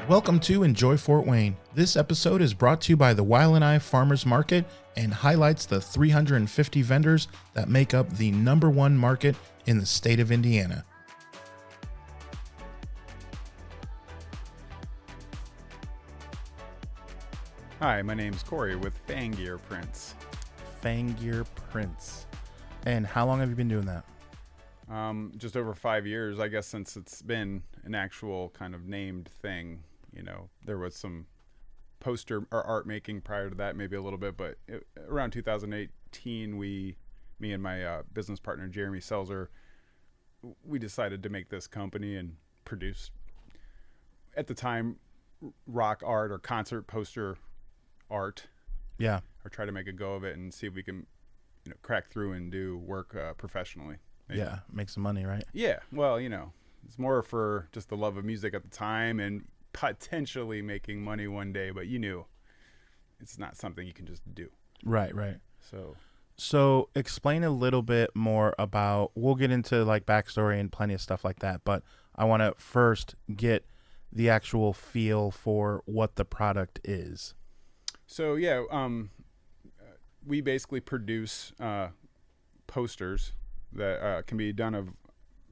Welcome to Enjoy Fort Wayne. This episode is brought to you by the Wailanai Farmers Market and highlights the 350 vendors that make up the #1 market in the state of Indiana. Hi, my name's Corey with Phan Prints. Fanggear Prints. And how long have you been doing that? Just over 5 years, I guess, since it's been an actual kind of named thing. You know, there was some poster or art making prior to that, maybe a little bit, but around 2018, me and my business partner, Jeremy Selzer, we decided to make this company and produce, at the time, rock art or concert poster art. Yeah. Or try to make a go of it and see if we can, crack through and do work professionally. Maybe. Yeah, make some money, right? Yeah, well, it's more for just the love of music at the time and potentially making money one day, but it's not something you can just do. Right. So explain a little bit more about, we'll get into like backstory and plenty of stuff like that, but I want to first get the actual feel for what the product is. So yeah, we basically produce posters that can be done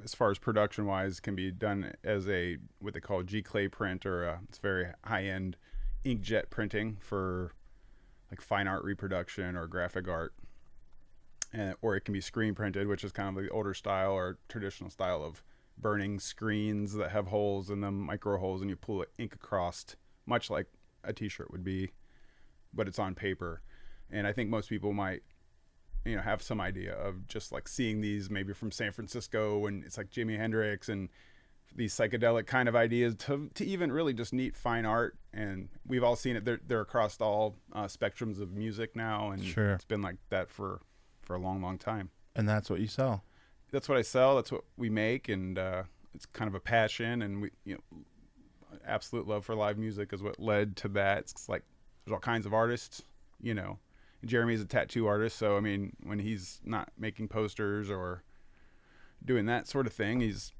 as far as production wise, can be done as what they call G-clay print, or it's very high-end inkjet printing for like fine art reproduction or graphic art, or it can be screen printed, which is kind of the older style or traditional style of burning screens that have holes in them, micro holes, and you pull ink across, much like a t-shirt would be, but it's on paper. And I think most people might have some idea of just like seeing these maybe from San Francisco, and it's like Jimi Hendrix and these psychedelic kind of ideas to even really just neat fine art. And we've all seen it. They're across all spectrums of music now, and Sure. It's been like that for a long, long time. And that's what you sell. That's what I sell. That's what we make, and it's kind of a passion. And we, absolute love for live music is what led to that. It's like there's all kinds of artists, Jeremy's a tattoo artist, so I mean, when he's not making posters or doing that sort of thing, he's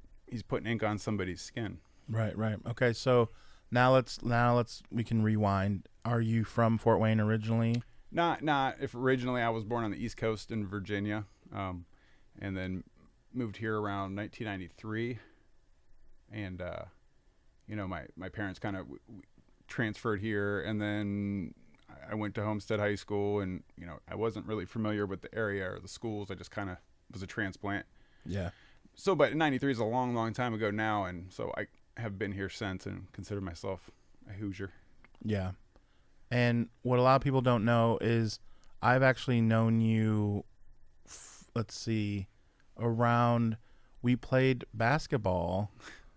putting ink on somebody's skin. Right. Okay, so now we can rewind. Are you from Fort Wayne originally? Not. If originally I was born on the East Coast in Virginia, and then moved here around 1993, and my parents kind of transferred here, and then I went to Homestead High School, and I wasn't really familiar with the area or the schools. I just kind of was a transplant. Yeah. So, but 93 is a long, long time ago now, and so I have been here since and consider myself a Hoosier. Yeah. And what a lot of people don't know is I've actually known you, we played basketball,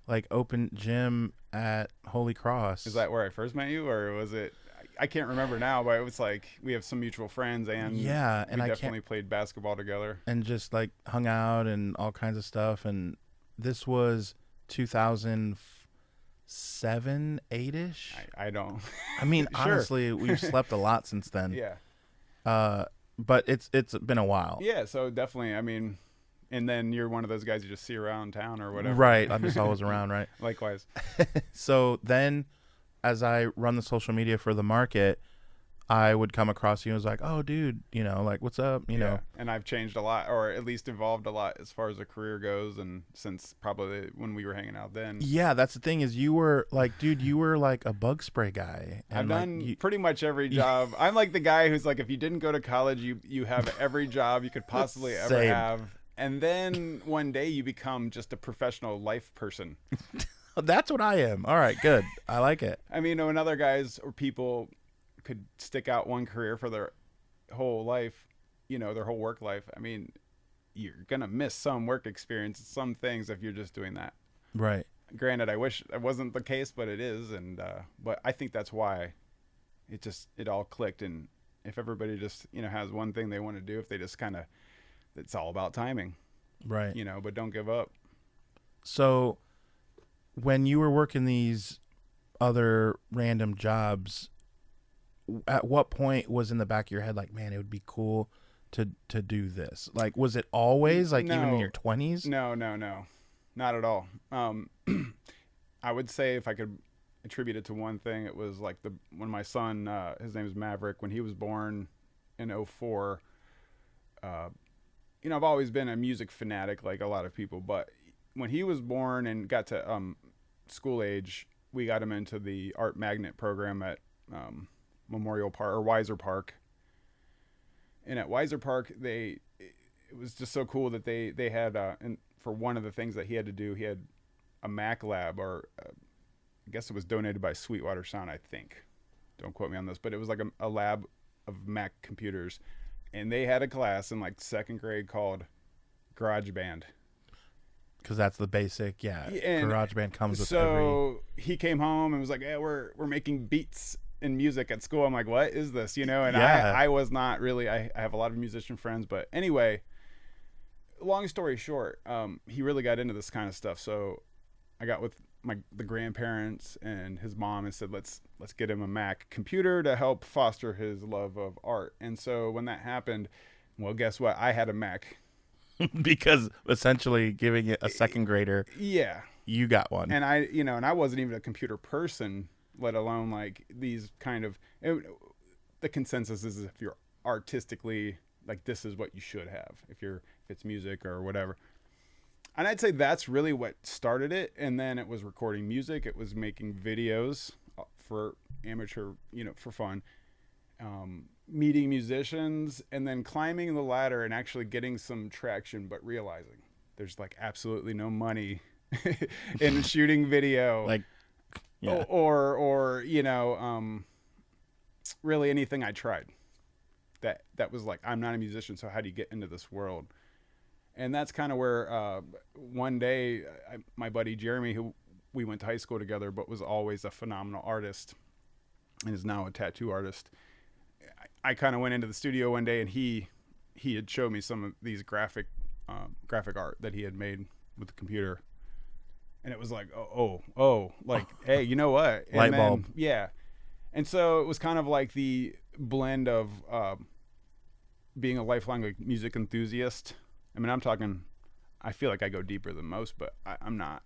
like open gym at Holy Cross. Is that where I first met you, or was it? I can't remember now, but it was like we have some mutual friends, and we definitely played basketball together and just like hung out and all kinds of stuff. And this was 2007, 8-ish. I don't. I mean, Sure. Honestly, we've slept a lot since then. Yeah. But it's been a while. Yeah. So definitely, I mean, and then you're one of those guys you just see around town or whatever. Right. I'm just always around. Right. Likewise. So then, as I run the social media for the market, I would come across you and was like, oh, dude, like, what's up? You know. And I've changed a lot, or at least evolved a lot as far as a career goes. And since probably when we were hanging out then. Yeah, that's the thing is you were like a bug spray guy. And I've done pretty much every job. I'm like the guy who's like, if you didn't go to college, you have every job you could possibly ever have. And then one day you become just a professional life person. That's what I am. All right, good. I like it. I mean, when other guys or people could stick out one career for their whole life, their whole work life, I mean, you're going to miss some work experience, some things if you're just doing that. Right. Granted, I wish it wasn't the case, but it is. And, but I think that's why it all clicked. And if everybody just, has one thing they want to do, if they just it's all about timing. Right. But don't give up. So when you were working these other random jobs, at what point was in the back of your head like, man, it would be cool to do this? Like, was it always like even in your 20s? No, not at all. I would say if I could attribute it to one thing. It was like when my son, his name is Maverick, when he was born in '04. I've always been a music fanatic like a lot of people, but when he was born and got to school age, we got him into the art magnet program at Memorial Park or Weiser Park. And at Weiser Park, it was just so cool that they had and for one of the things that he had to do, he had a Mac lab, or I guess it was donated by Sweetwater Sound, I think. Don't quote me on this, but it was like a lab of Mac computers, and they had a class in like second grade called GarageBand. Because that's the basic, And GarageBand comes with so he came home and was like, "Yeah, we're making beats and music at school." I'm like, "What is this?" And I was not really. I have a lot of musician friends, but anyway, long story short, he really got into this kind of stuff. So I got with the grandparents and his mom and said, let's get him a Mac computer to help foster his love of art. And so when that happened, well, guess what? I had a Mac. Because essentially giving it a second grader, you got one. And I wasn't even a computer person, let alone like these kind of, the consensus is if you're artistically, like, this is what you should have if it's music or whatever. And I'd say that's really what started it. And then it was recording music. It was making videos for amateur, for fun. Meeting musicians, and then climbing the ladder and actually getting some traction, but realizing there's like absolutely no money in shooting video, or really anything I tried. That was like, I'm not a musician, so how do you get into this world? And that's kind of where one day my buddy Jeremy, who we went to high school together, but was always a phenomenal artist and is now a tattoo artist. I kind of went into the studio one day and he had showed me some of these graphic art that he had made with the computer. And it was like, like, hey, you know what? And light bulb. Yeah. And so it was kind of like the blend of being a lifelong music enthusiast. I mean, I feel like I go deeper than most, but I'm not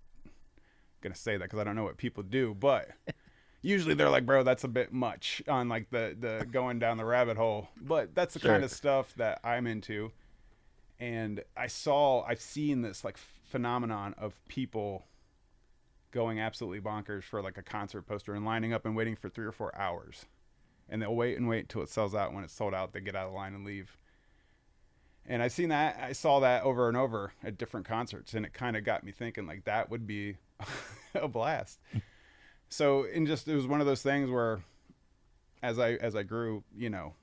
going to say that because I don't know what people do. But usually they're like, bro, that's a bit much on like the going down the rabbit hole. But that's the kind of stuff that I'm into. And I've seen this like phenomenon of people going absolutely bonkers for like a concert poster and lining up and waiting for 3 or 4 hours. And they'll wait until it sells out. When it's sold out, they get out of line and leave. And I saw that over and over at different concerts, and it kind of got me thinking like that would be a blast. So, it was one of those things where, as I grew, and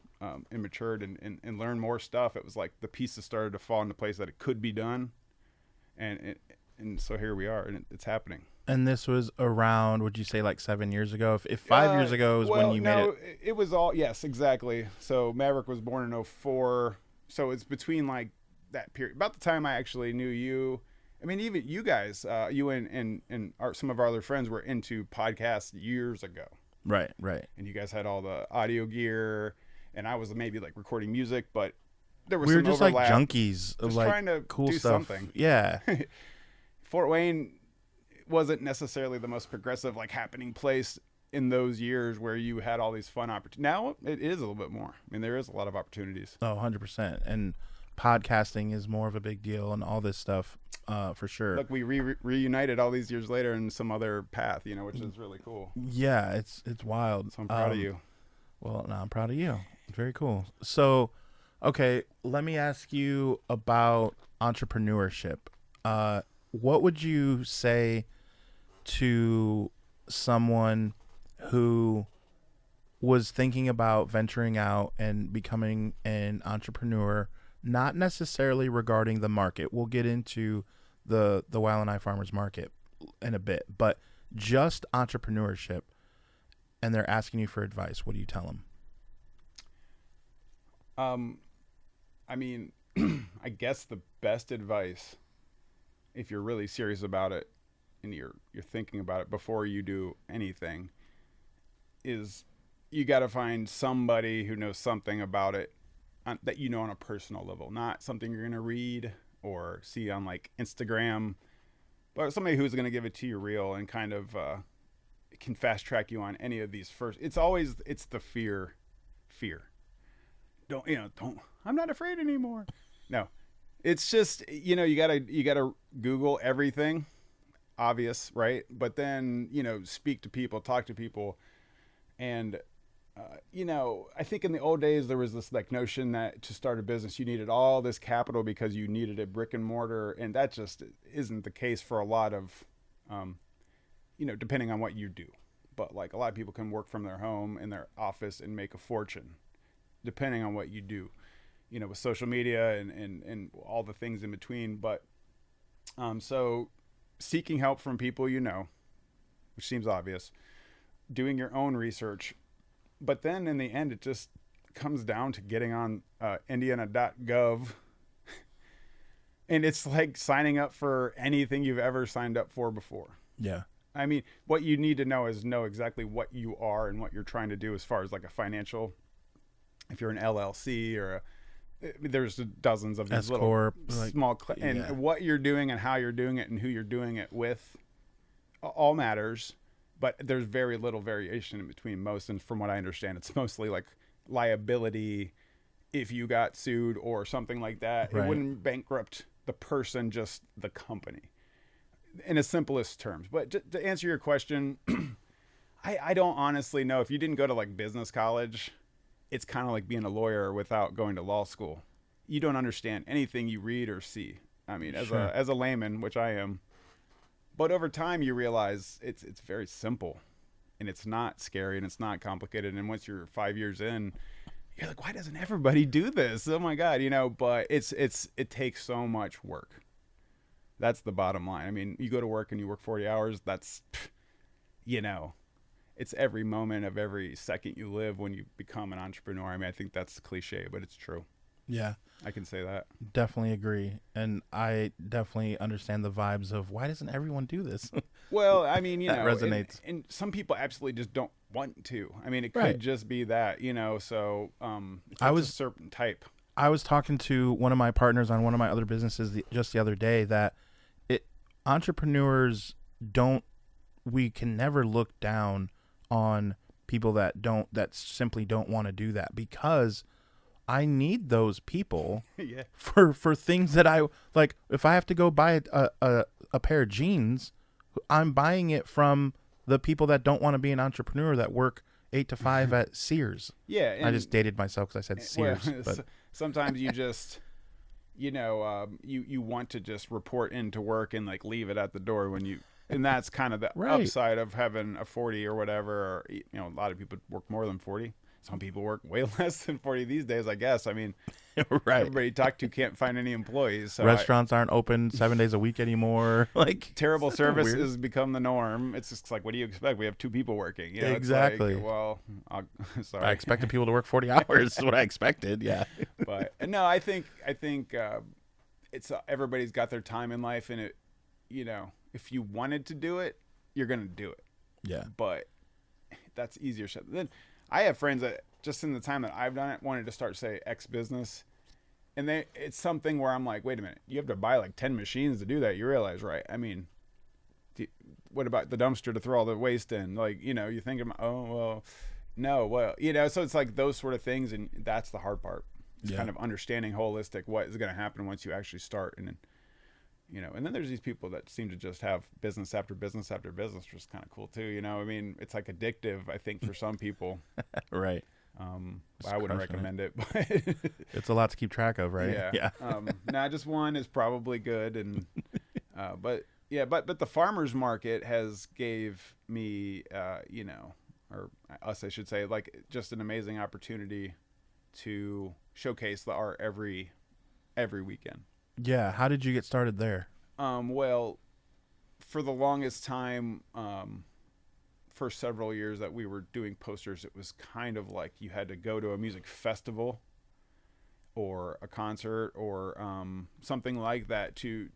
matured and learned more stuff, it was like the pieces started to fall into place that it could be done, and so here we are, and it's happening. And this was around, would you say, like 7 years ago? If 5 years ago is when you made it. It was all, yes, exactly. So Maverick was born in '04. So it's between like that period, about the time I actually knew you. I mean, even you guys, you and some of our other friends were into podcasts years ago. Right. And you guys had all the audio gear, and I was maybe like recording music, but there was we some were just overlap. like junkies, just like trying to cool do stuff. Something. Yeah. Fort Wayne wasn't necessarily the most progressive, like happening place in those years where you had all these fun opportunities. Now it is a little bit more. I mean, there is a lot of opportunities. Oh, 100%. And podcasting is more of a big deal and all this stuff, for sure. Look, we reunited all these years later in some other path, which is really cool. Yeah, it's wild. So I'm proud of you. Well, no, I'm proud of you. Very cool. So, okay, let me ask you about entrepreneurship. What would you say to someone who was thinking about venturing out and becoming an entrepreneur, not necessarily regarding the market? We'll get into the Wildlanai Farmers Market in a bit, but just entrepreneurship, and they're asking you for advice. What do you tell them? I mean, I guess the best advice, if you're really serious about it and you're thinking about it before you do anything, is you got to find somebody who knows something about it that on a personal level, not something you're going to read or see on like Instagram, but somebody who's going to give it to you real and kind of can fast track you on any of these first. It's the fear. Don't. I'm not afraid anymore. No, it's just you gotta Google everything, obvious, right? But then speak to people, talk to people, and I think in the old days there was this like notion that to start a business you needed all this capital because you needed a brick and mortar, and that just isn't the case for a lot of, depending on what you do. But like a lot of people can work from their home in their office and make a fortune, depending on what you do, with social media and all the things in between. But so seeking help from people, which seems obvious, doing your own research. But then in the end, it just comes down to getting on Indiana.gov. And it's like signing up for anything you've ever signed up for before. Yeah. I mean, what you need to know is know exactly what you are and what you're trying to do as far as like a financial, if you're an LLC or there's dozens of these S-corp, little small, and what you're doing and how you're doing it and who you're doing it with all matters. But there's very little variation in between most. And from what I understand, it's mostly like liability if you got sued or something like that. Right. It wouldn't bankrupt the person, just the company in the simplest terms. But to answer your question, I don't honestly know. If you didn't go to like business college, it's kind of like being a lawyer without going to law school. You don't understand anything you read or see. I mean, as a layman, which I am. But over time, you realize it's very simple, and it's not scary, and it's not complicated. And once you're 5 years in, you're like, why doesn't everybody do this? Oh my God, But it takes so much work. That's the bottom line. I mean, you go to work and you work 40 hours. That's, it's every moment of every second you live when you become an entrepreneur. I mean, I think that's cliche, but it's true. Yeah. I can say that. Definitely agree. And I definitely understand the vibes of why doesn't everyone do this? Well, I mean, that resonates. And some people absolutely just don't want to. I mean, it could just be that, so I was a certain type. I was talking to one of my partners on one of my other businesses just the other day that entrepreneurs we can never look down on people that simply don't want to do that, because I need those people for things that I like. If I have to go buy a pair of jeans, I'm buying it from the people that don't want to be an entrepreneur that work 8 to 5 at Sears. Yeah. I just dated myself because I said Sears. But sometimes you just, you want to just report into work and like leave it at the door and that's kind of the upside of having a 40 or whatever. Or, a lot of people work more than 40. Some people work way less than 40 these days, I guess. I mean, everybody you talk to can't find any employees. So restaurants aren't open 7 days a week anymore. Like, terrible service has become the norm. It's just like, what do you expect? We have 2 people working. Exactly. It's like, sorry. I expected people to work 40 hours. Is what I expected. Yeah. But no, I think it's everybody's got their time in life, and if you wanted to do it, you're gonna do it. Yeah. But that's easier said. Then I have friends that just in the time that I've done it wanted to start, say, X business. And it's something where I'm like, wait a minute, you have to buy like 10 machines to do that. You realize, right? I mean, what about the dumpster to throw all the waste in? Like, you think, so it's like those sort of things. And that's the hard part. It's kind of understanding holistic what is going to happen once you actually start. And then, and then there's these people that seem to just have business after business after business, which is kind of cool too. I mean, it's like addictive, I think, for some people. Right. I wouldn't recommend it, but it's a lot to keep track of, right? Yeah. Just one is probably good. And, but the farmer's market has gave me, or us, I should say, like just an amazing opportunity to showcase the art every weekend. Yeah. How did you get started there? Well, for the longest time, for several years that we were doing posters, it was kind of like you had to go to a music festival or a concert or something like that to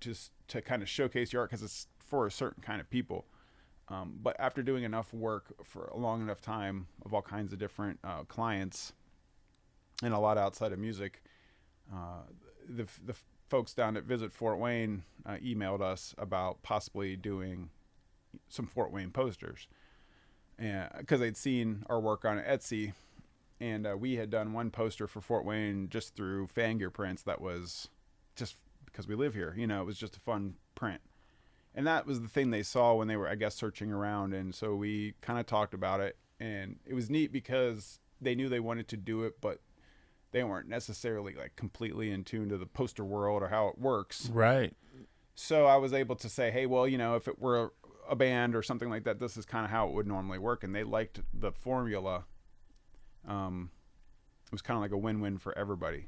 kind of showcase your art, because it's for a certain kind of people. But after doing enough work for a long enough time of all kinds of different clients and a lot outside of music, the folks down at Visit Fort Wayne emailed us about possibly doing some Fort Wayne posters. and because they'd seen our work on Etsy, and we had done one poster for Fort Wayne just through Phan prints. That was just because we live here, it was just a fun print. And that was the thing they saw when they were, I guess, searching around. And so we kind of talked about it. And it was neat because they knew they wanted to do it, but they weren't necessarily like completely in tune to the poster world or how it works. Right. So I was able to say, hey, well, if it were a band or something like that, this is kind of how it would normally work. And they liked the formula. It was kind of like a win-win for everybody.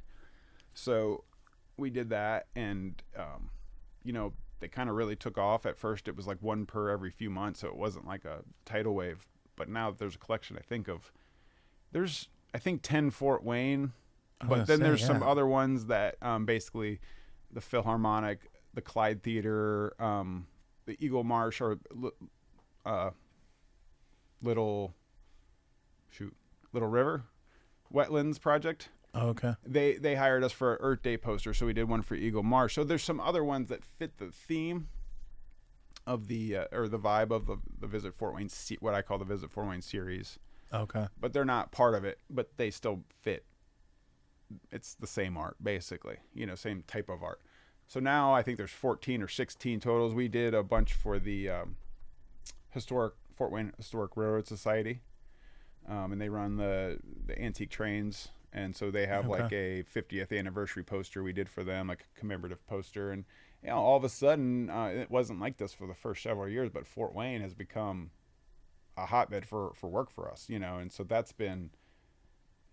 So we did that, and, they kind of really took off. At first, it was like one per every few months, so it wasn't like a tidal wave. But now there's a collection, there's 10 Fort Wayne, but then there's some other ones that basically the Philharmonic, the Clyde Theater, the Eagle Marsh, or Little River Wetlands Project. Oh, okay. They hired us for an Earth Day poster, so we did one for Eagle Marsh. So there's some other ones that fit the theme of the or the vibe of the Visit Fort Wayne, what I call the Visit Fort Wayne series. Okay. But they're not part of it, but they still fit. It's the same art, basically. Same type of art. So now I think there's 14 or 16 totals. We did a bunch for the Fort Wayne Historic Railroad Society, and they run the antique trains. And so they have like a 50th anniversary poster we did for them, like a commemorative poster. And all of a sudden, it wasn't like this for the first several years, but Fort Wayne has become a hotbed for work for us, And so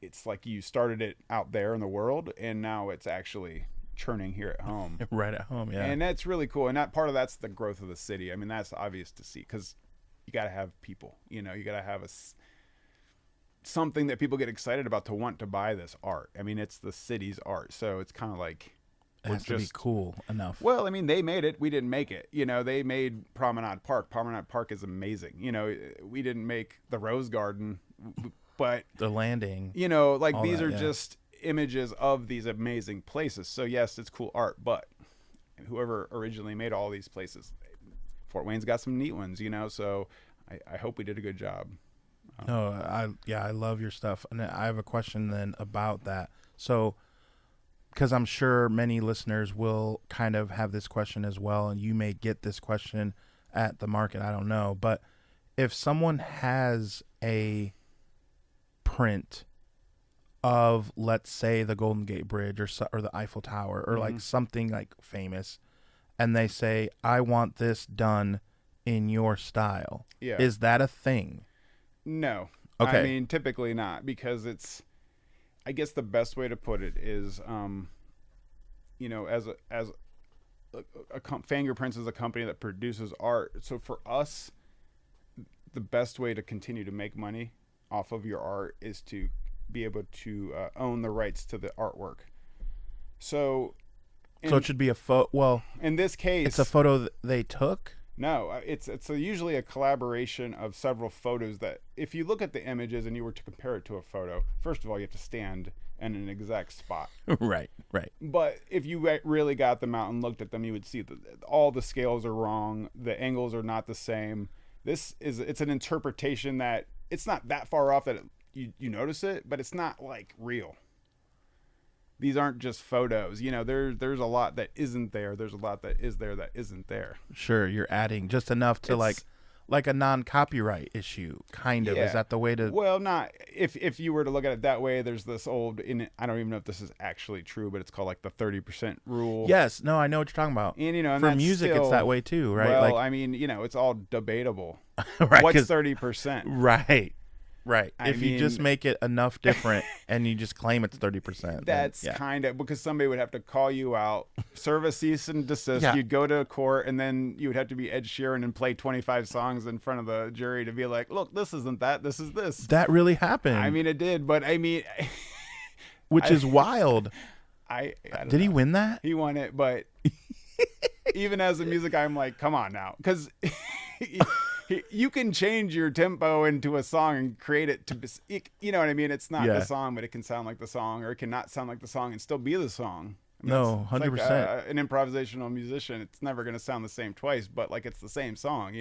it's like you started it out there in the world, and now it's actually churning here at home. Right at home, yeah. And that's really cool. And that part of that's the growth of the city. I mean, that's obvious to see because you got to have people, you got to have something that people get excited about to want to buy this art. I mean, it's the city's art, so it's kind of like it has to be cool enough. Well, I mean, they made it. We didn't make it. They made Promenade Park. Promenade Park is amazing. We didn't make the Rose Garden, but the landing. Like these are just images of these amazing places. So yes, it's cool art, but whoever originally made all these places, Fort Wayne's got some neat ones. So I hope we did a good job. No, I love your stuff. And I have a question then about that. So, because I'm sure many listeners will kind of have this question as well, and you may get this question at the market, I don't know. But if someone has a print of, let's say, the Golden Gate Bridge or the Eiffel Tower or like something like famous, and they say, I want this done in your style. Yeah. Is that a thing? No. Okay. I mean, typically not, because I guess the best way to put it is, as Fingerprints is a company that produces art. So for us, the best way to continue to make money off of your art is to be able to own the rights to the artwork. So it should be a photo. Well, in this case, it's a photo that they took. No, it's usually a collaboration of several photos that, if you look at the images and you were to compare it to a photo, first of all, you have to stand in an exact spot. Right. But if you really got them out and looked at them, you would see that all the scales are wrong. The angles are not the same. It's an interpretation that it's not that far off that you notice it, but it's not like real. These aren't just photos. There's a lot that isn't there. There's a lot that is there that isn't there. Sure, you're adding just enough to like a non-copyright issue, kind of. Yeah. Is that the way to? Well, not if you were to look at it that way. There's this old, I don't even know if this is actually true, but it's called like the 30% rule. Yes, no, I know what you're talking about. And for music, it's that way too, right? Well, I mean, it's all debatable. Right, what's 30%? Right. If you just make it enough different and you just claim it's 30%. That's kind of, because somebody would have to call you out, serve a cease and desist. Yeah. You'd go to court, and then you would have to be Ed Sheeran and play 25 songs in front of the jury to be like, look, this isn't that. This is this. That really happened. I mean, it did, but I mean. Which is wild. I did he win that? He won it, but even as a music guy, I'm like, come on now. Because. You can change your tempo into a song and create it to, you know what I mean? It's not the song, but it can sound like the song, or it can not sound like the song and still be the song. I mean, no, 100%. Like an improvisational musician, it's never going to sound the same twice, but like it's the same song,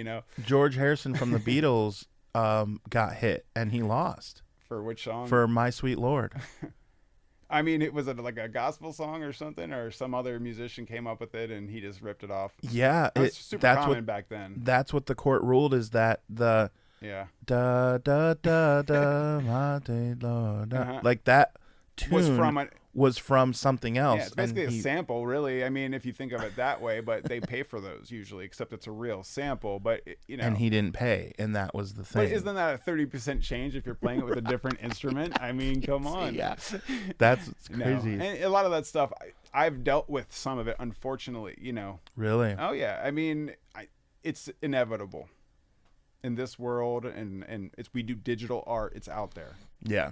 George Harrison from the Beatles got hit and he lost For which song? for My Sweet Lord. I mean, was it like a gospel song or something, or some other musician came up with it and he just ripped it off? Yeah, It was super common back then. That's what the court ruled, is that the Yeah. da da da da my day Lord, da, like that tune was from something else. Yeah, it's basically a sample, really. I mean, if you think of it that way, but they pay for those usually, except it's a real sample. But you know, and he didn't pay, and that was the thing. But isn't that a 30% change if you're playing it with a different instrument? I mean, come on. Yeah, that's crazy. No. And a lot of that stuff, I've dealt with some of it, unfortunately. You know. Really? Oh yeah. I mean, it's inevitable in this world, and we do digital art. It's out there. Yeah.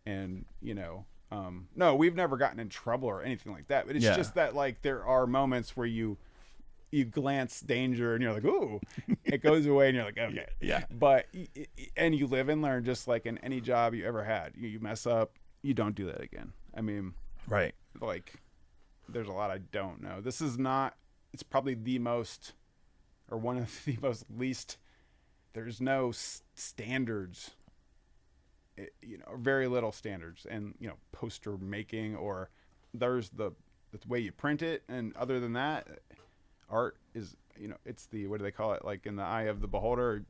And you know. No, we've never gotten in trouble or anything like that. But it's just that, like, there are moments where you glance danger and you're like, ooh, it goes away and you're like, okay. Yeah. But, and you live and learn, just like in any job you ever had. You mess up, you don't do that again. I mean, right. Like, there's a lot I don't know. This is not, it's probably the most, or one of the most least, there's no standards. You know, very little standards, and you know, poster making, or there's the way you print it, and other than that, art is, you know, it's the, what do they call it, like in the eye of the beholder.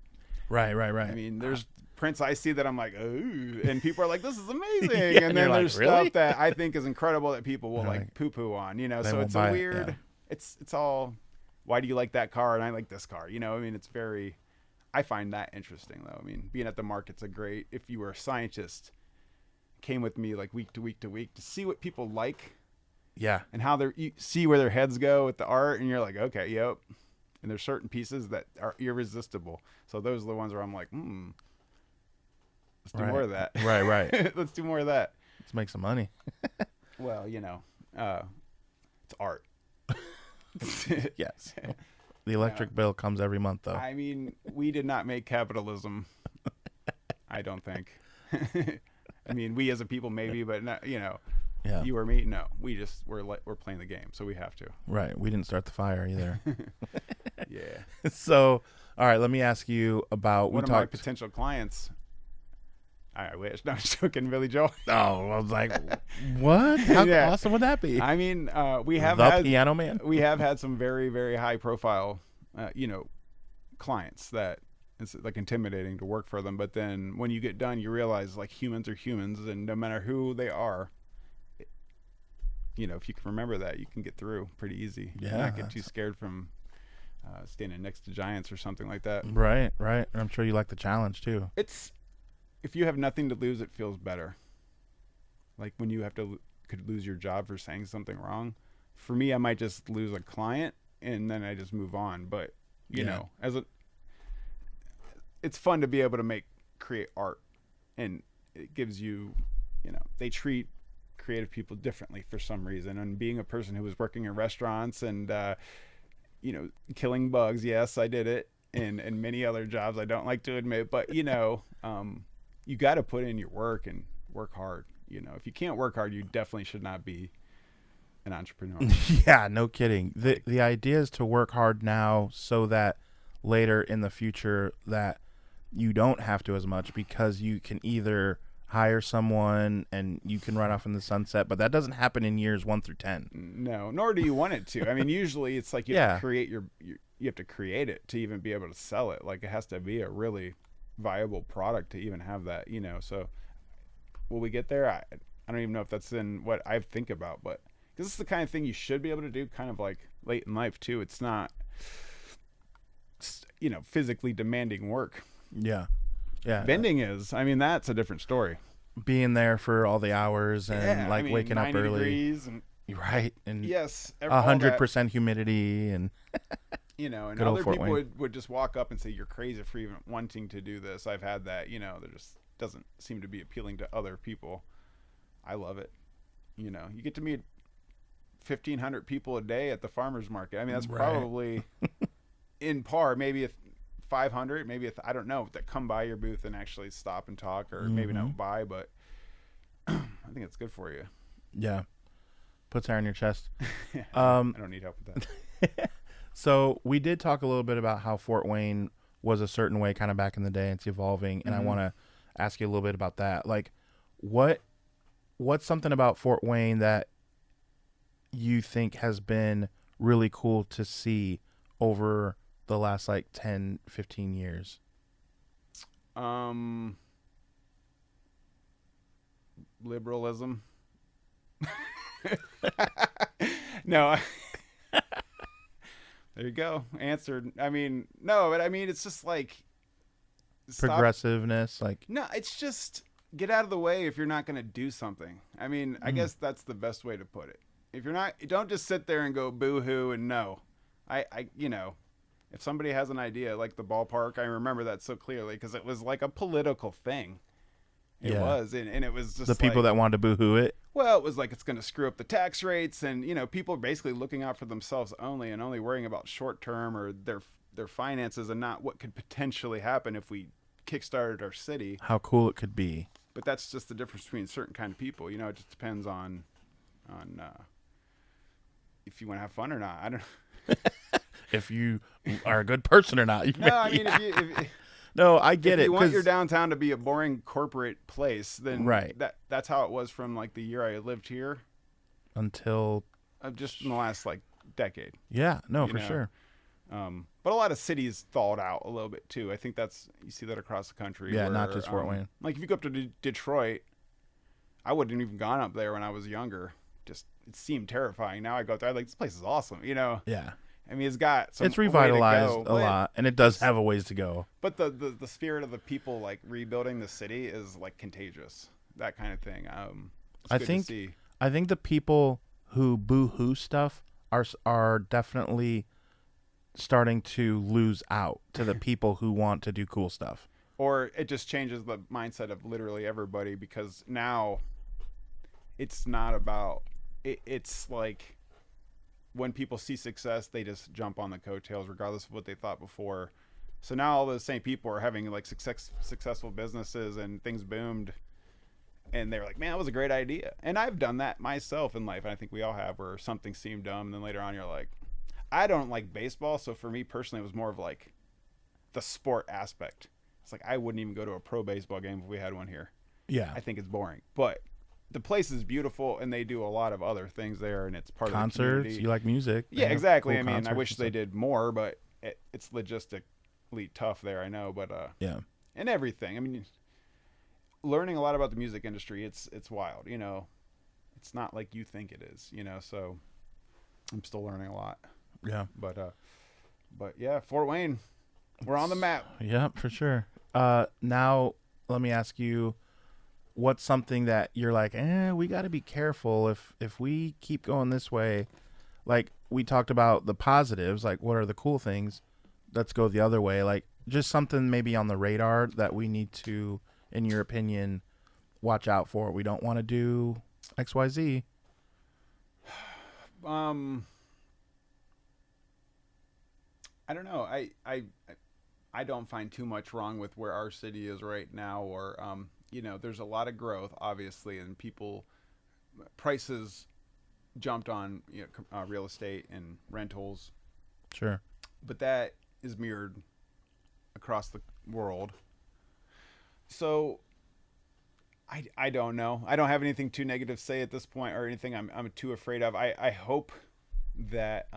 Right. I mean, there's prints I see that I'm like, ooh, and people are like, this is amazing. Yeah, and then there's like, really? stuff that I think is incredible that people will like poo-poo on, you know. So it's a weird, it's all, why do you like that car and I like this car, you know? I mean, it's very, I find that interesting, though. I mean, being at the market's a great, if you were a scientist, came with me like week to week to see what people like. Yeah. And how you see where their heads go with the art, and you're like, okay, yep. And there's certain pieces that are irresistible. So those are the ones where I'm like, let's do more of that. Right. Let's do more of that. Let's make some money. Well, you know, it's art. Yes. The electric bill comes every month, though. I mean, we did not make capitalism. I don't think. I mean, we as a people maybe, but not, you know, you or me, no. We just we're playing the game, so we have to. Right. We didn't start the fire either. Yeah. So, all right. Let me ask you about one of my potential clients. I wish. No, I'm joking, Billy Joel. Oh, I was like, what? How awesome would that be? I mean, we have had Piano Man. We have had some very, very high profile, you know, clients that it's like intimidating to work for them. But then when you get done, you realize like humans are humans, and no matter who they are, you know, if you can remember that, you can get through pretty easy. Yeah. Not get too scared from standing next to giants or something like that. Right. And I'm sure you like the challenge too. If you have nothing to lose, it feels better. Like when you could lose your job for saying something wrong. For me, I might just lose a client and then I just move on. But you know, it's fun to be able to create art, and it gives you, you know, they treat creative people differently for some reason. And being a person who was working in restaurants and, you know, killing bugs, yes, I did it, and many other jobs I don't like to admit, but you know, you got to put in your work and work hard. You know, if you can't work hard, you definitely should not be an entrepreneur. Yeah, no kidding. The idea is to work hard now so that later in the future that you don't have to as much, because you can either hire someone and you can run off in the sunset, but that doesn't happen in years 1 through 10. No, nor do you want it to. I mean, usually it's like you have to create you have to create it to even be able to sell it. Like it has to be a really viable product to even have that, you know. So will we get there? I don't even know if that's in what I think about, but because it's the kind of thing you should be able to do kind of like late in life too. It's not, you know, physically demanding work. Yeah. Vending is, I mean, that's a different story. Being there for all the hours and waking up early. And, right. And yes, 100% humidity and you know, and other people would just walk up and say, you're crazy for even wanting to do this. I've had that, you know, there just doesn't seem to be appealing to other people. I love it. You know, you get to meet 1,500 people a day at the farmer's market. I mean, that's probably in par, maybe 500, maybe I don't know, that come by your booth and actually stop and talk, or maybe not buy, but I think it's good for you. Yeah. Puts hair on your chest. I don't need help with that. So we did talk a little bit about how Fort Wayne was a certain way kind of back in the day. It's evolving, and I Mhm. want to ask you a little bit about that. Like, what's something about Fort Wayne that you think has been really cool to see over the last like 10, 15 years? Liberalism. No. There you go. Answered. I mean, no, but I mean, it's just like Progressiveness, like, No, it's just get out of the way if you're not going to do something. I mean, I guess that's the best way to put it. If you're not, don't just sit there and go boo-hoo and no. If somebody has an idea like the ballpark, I remember that so clearly because it was like a political thing. It was, and it was just the people that wanted to boo-hoo it. Well, it was like it's going to screw up the tax rates, and people are basically looking out for themselves only, and only worrying about short term or their finances, and not what could potentially happen if we kickstarted our city. How cool it could be. But that's just the difference between certain kind of people. It just depends on if you want to have fun or not. I don't. If you are a good person or not. No, I mean, if no, I get it. If you want your downtown to be a boring corporate place, then right. That's how it was from like the year I lived here until just in the last like decade. Yeah, no, for sure. But a lot of cities thawed out a little bit too. I think you see that across the country. Yeah, not just Fort Wayne. Like if you go up to Detroit, I wouldn't have even gone up there when I was younger. Just it seemed terrifying. Now I go there, like this place is awesome. Yeah. I mean, it's revitalized a lot, and it does have a ways to go. But the spirit of the people like rebuilding the city is like contagious. That kind of thing. I think the people who boo-hoo stuff are definitely starting to lose out to the people who want to do cool stuff. Or it just changes the mindset of literally everybody, because now it's not about it. It's like when people see success, they just jump on the coattails regardless of what they thought before. So now all those same people are having like successful businesses and things boomed, and they're like, man, that was a great idea. And I've done that myself in life, and I think we all have, where something seemed dumb, and then later on you're like, I don't like baseball, so for me personally it was more of like the sport aspect. It's like I wouldn't even go to a pro baseball game if we had one here. Yeah. I think it's boring. But the place is beautiful, and they do a lot of other things there, and it's part concerts, of the community. You like music. Yeah, exactly. Cool. I mean, I wish they did more, but it's logistically tough there, I know. But yeah. And everything. I mean, learning a lot about the music industry, it's wild, It's not like you think it is, so I'm still learning a lot. Yeah. But yeah, Fort Wayne, we're on the map. Yeah, for sure. Now let me ask you, what's something that you're like, we got to be careful if we keep going this way? Like we talked about the positives, like what are the cool things? Let's go the other way. Like just something maybe on the radar that we need to, in your opinion, watch out for. We don't want to do XYZ. I don't know. I don't find too much wrong with where our city is right now, or there's a lot of growth, obviously, and prices jumped on real estate and rentals. Sure. But that is mirrored across the world. So I don't know. I don't have anything too negative to say at this point, or anything I'm too afraid of. I hope that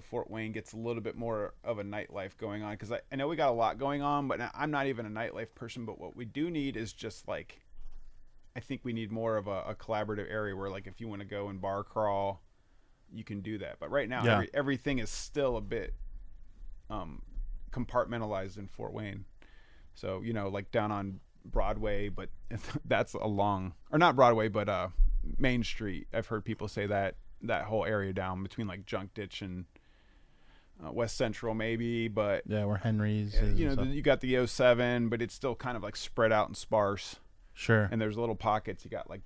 Fort Wayne gets a little bit more of a nightlife going on, because I know we got a lot going on, but I'm not even a nightlife person. But what we do need is just like, I think we need more of a collaborative area where, like, if you want to go and bar crawl, you can do that. But right now, everything is still a bit compartmentalized in Fort Wayne. So like down on Broadway, but that's or not Broadway, but Main Street. I've heard people say that whole area down between like Junk Ditch and West Central maybe, but yeah, where Henry's you got the 07, but it's still kind of like spread out and sparse. Sure. And there's little pockets. You got like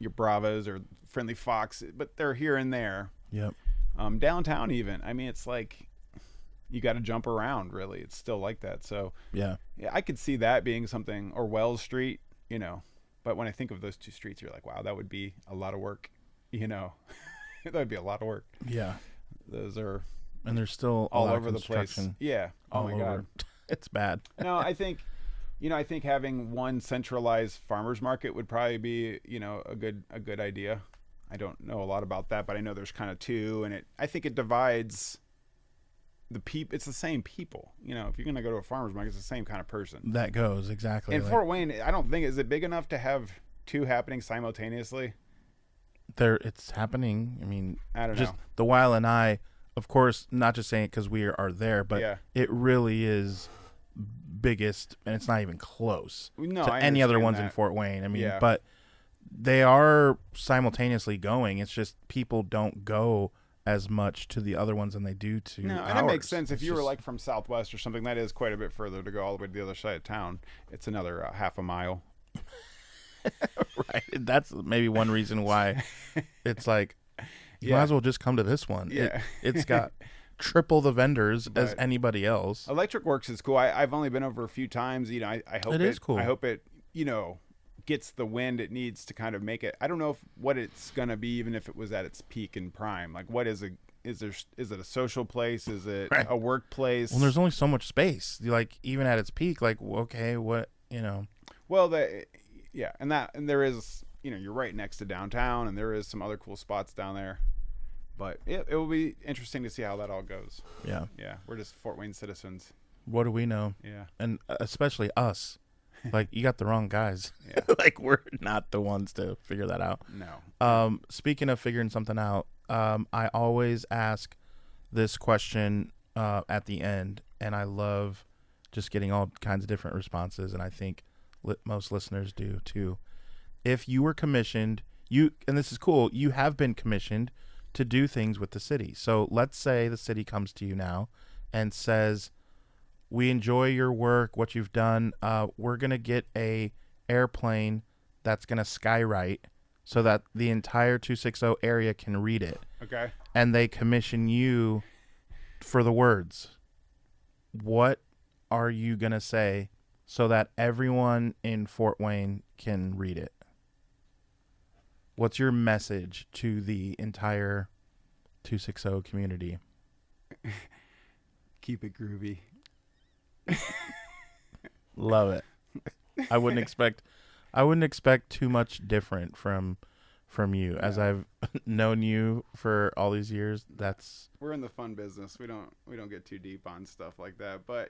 your Bravos or Friendly Fox, but they're here and there. Yep. Downtown even, I mean, it's like you got to jump around, really. It's still like that. So yeah, I could see that being something, or Wells Street, but when I think of those two streets, you're like, wow, that would be a lot of work, that would be a lot of work. Yeah. Those are, and there's still all over the place. Yeah. Oh all my over. God. It's bad. No, I think, I think having one centralized farmers market would probably be, a good idea. I don't know a lot about that, but I know there's kind of two, and I think it divides the people. It's the same people. If you're going to go to a farmer's market, it's the same kind of person. That goes exactly. In Fort Wayne, I don't think, is it big enough to have two happening simultaneously? It's happening. I mean, I don't just know. the Weil and I, of course, not just saying it because we are there, but Yeah. it really is biggest, and it's not even close No, to I any other understand ones that. in Fort Wayne. I mean, Yeah. but they are simultaneously going. It's just people don't go as much to the other ones than they do to No, ours. and it makes sense. If It's you were just- like from Southwest or something, that is quite a bit further to go all the way to the other side of town. It's another half a mile. right, that's maybe one reason why it's like you Yeah. might as well just come to this one. Yeah. It's got triple the vendors as But- anybody else. Electric Works is cool. I've only been over a few times. I hope It is cool. I hope it, gets the wind it needs to kind of make it. I don't know what it's gonna be, even if it was at its peak and prime. Like, what is it a social place? Is it Right. a workplace? Well, there's only so much space. Like even at its peak, like okay, what Well, and there is, you're right next to downtown, and there is some other cool spots down there. But it will be interesting to see how that all goes. yeah. Yeah, we're just Fort Wayne citizens. What do we know? Yeah, And especially us. Like you got the wrong guys. Yeah. Like we're not the ones to figure that out. no. Speaking of figuring something out, I always ask this question at the end, and I love just getting all kinds of different responses, and I think most listeners do too. If you were commissioned, and this is cool, you have been commissioned to do things with the city. So let's say the city comes to you now and says, we enjoy your work, what you've done. We're going to get a airplane that's going to skywrite so that the entire 260 area can read it. Okay. And they commission you for the words. What are you going to say so that everyone in Fort Wayne can read it? What's your message to the entire 260 community? Keep it groovy. Love it. I wouldn't expect too much different from you. As I've known you for all these years, We're in the fun business. We don't get too deep on stuff like that. But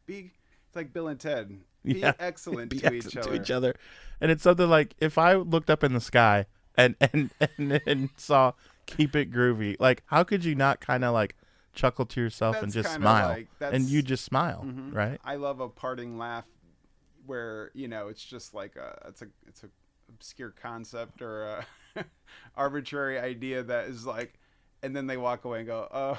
it's like Bill and Ted. Be excellent to each other. And it's something like if I looked up in the sky and saw "Keep It Groovy," like how could you not kind of like chuckle to yourself and That's just kinda smile? like- And you just smile, Mhm. right? I love a parting laugh where it's just like it's a obscure concept or a arbitrary idea that is like, and then they walk away and go, oh,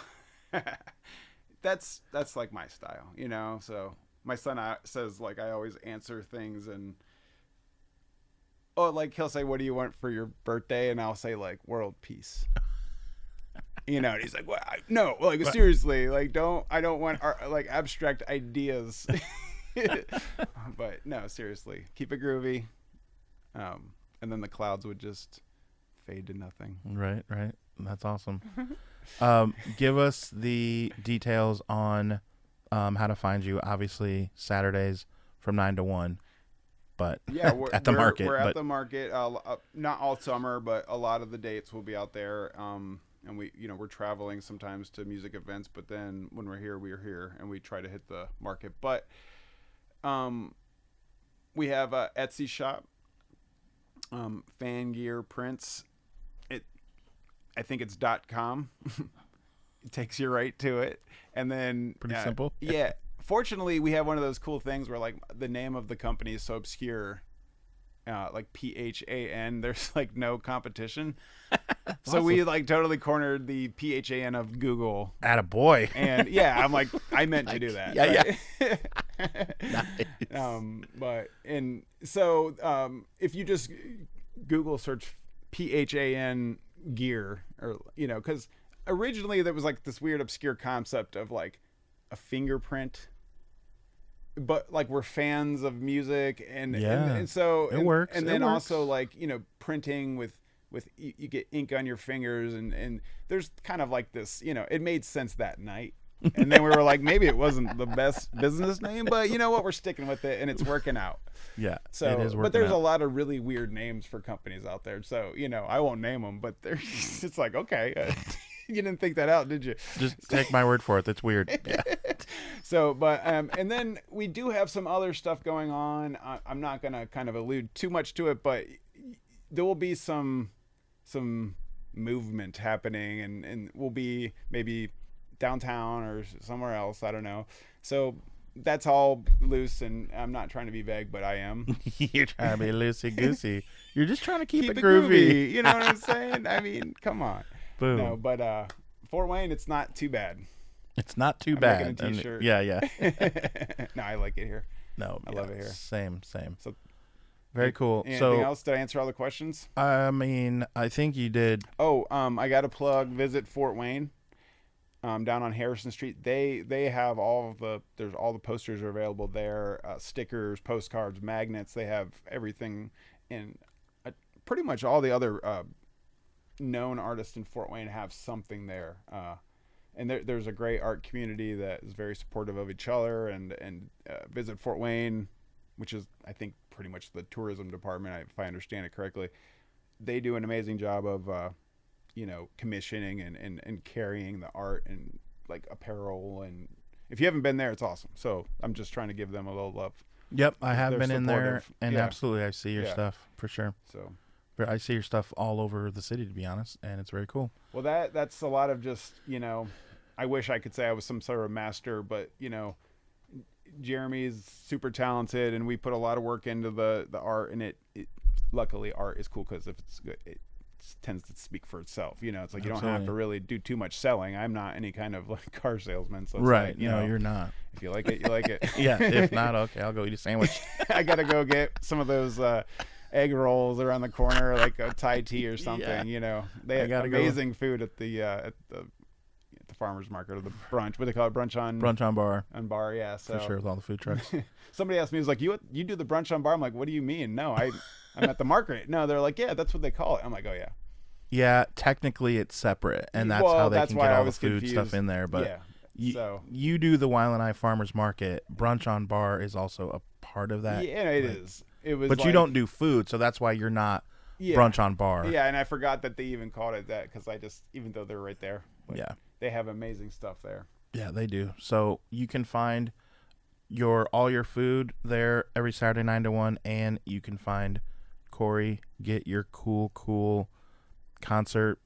that's like my style, So my son says like I always answer things and like he'll say, what do you want for your birthday? And I'll say like world peace. And he's like, well, no, like seriously, like I don't want like abstract ideas. But no, seriously, keep it groovy. And then the clouds would just fade to nothing. Right. That's awesome. Give us the details on how to find you. Obviously, Saturdays from 9 to 1. But Yeah, we're at the market. We're at the market. Not all summer, but a lot of the dates will be out there. And we're traveling sometimes to music events, but then when we're here, and we try to hit the market. But we have a Etsy shop, Fan Gear Prints. I think it's .com. It takes you right to it, and then Pretty simple. Yeah. Fortunately, we have one of those cool things where like the name of the company is so obscure, like PHAN. There's like no competition. So we like totally cornered the PHAN of Google. Attaboy. And yeah, I'm like, I meant to do that. Yeah, Nice. If you just Google search PHAN gear, or because originally there was like this weird obscure concept of like a fingerprint, but like we're fans of music and so it works. And It then works. also like printing with you get ink on your fingers and there's kind of like this it made sense that night. And then we were like, maybe it wasn't the best business name, but you know what? We're sticking with it, and it's working out. Yeah, So, it is working but there's out. a lot of really weird names for companies out there. So, you know, I won't name them, but there's, it's like, okay, you didn't think that out, did you? Just take my word for it. That's weird. Yeah. So, but, and then we do have some other stuff going on. I'm not going to kind of allude too much to it, but there will be some movement happening, and we'll be maybe downtown or somewhere else. I don't know. So that's all loose, and I'm not trying to be vague, but I am. You're trying to be loosey goosey. You're just trying to keep it groovy. groovy. You know what I'm saying? I mean, come on. Boom. No, but Fort Wayne, it's not too bad. It's not too I'm bad. making a t-shirt. Yeah. No, I like it here. No, I love it here. Same. So, Very cool. Anything else? Did I answer all the questions? I mean, I think you did. Oh, I got a plug. Visit Fort Wayne, down on Harrison Street. They have all the posters are available there. Stickers, postcards, magnets. They have everything, and pretty much all the other known artists in Fort Wayne have something there. And there's a great art community that is very supportive of each other. And Visit Fort Wayne, which is, I think, pretty much the tourism department, if I understand it correctly. They do an amazing job of, commissioning and carrying the art and like apparel. And if you haven't been there, it's awesome. So I'm just trying to give them a little love. Yep, I have They're been in there, supportive. and Yeah. absolutely, I see your stuff for sure. So, I see your stuff all over the city, to be honest, and it's very cool. well, that's a lot of just, I wish I could say I was some sort of master, but Jeremy's super talented, and we put a lot of work into the art, and it luckily art is cool because if it's good, it tends to speak for itself. It's like you don't have to really do too much selling. I'm not any kind of like car salesman, so it's Right? like, No, you're not. If you like it, you like it. Yeah. If not, okay, I'll go eat a sandwich. I gotta go get some of those egg rolls around the corner, like a Thai tea or something. Yeah. They I have gotta go. amazing food at the farmer's market, or the brunch. What do they call it? Brunch on bar. on bar. Yeah, so For sure, with all the food trucks. somebody asked me, was like, you do the brunch on bar? I'm like, what do you mean? No, I'm at the market. No, they're like, yeah, that's what they call it. I'm like, oh yeah. Yeah, technically it's separate, and that's Well, how they that's can why get I all the was food confused. stuff in there. But yeah. you do the Wild and I Farmers Market. Brunch on bar is also a part of that. Yeah, it is. It was, But you like- don't do food, so that's why you're not brunch on bar. Yeah, and I forgot that they even called it that because even though they're right there, but Yeah. they have amazing stuff there. Yeah, they do. So you can find all your food there every Saturday 9 to 1, and you can find Corey, get your cool concert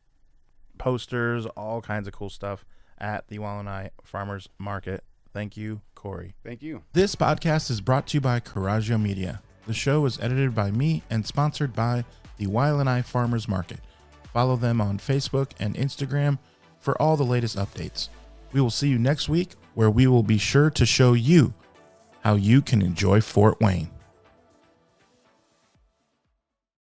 posters, all kinds of cool stuff at the Walleni Farmers Market. Thank you, Corey. Thank you. This podcast is brought to you by Coraggio Media. The show is edited by me and sponsored by the Walleni Farmers Market. Follow them on Facebook and Instagram for all the latest updates. We will see you next week, where we will be sure to show you how you can enjoy Fort Wayne.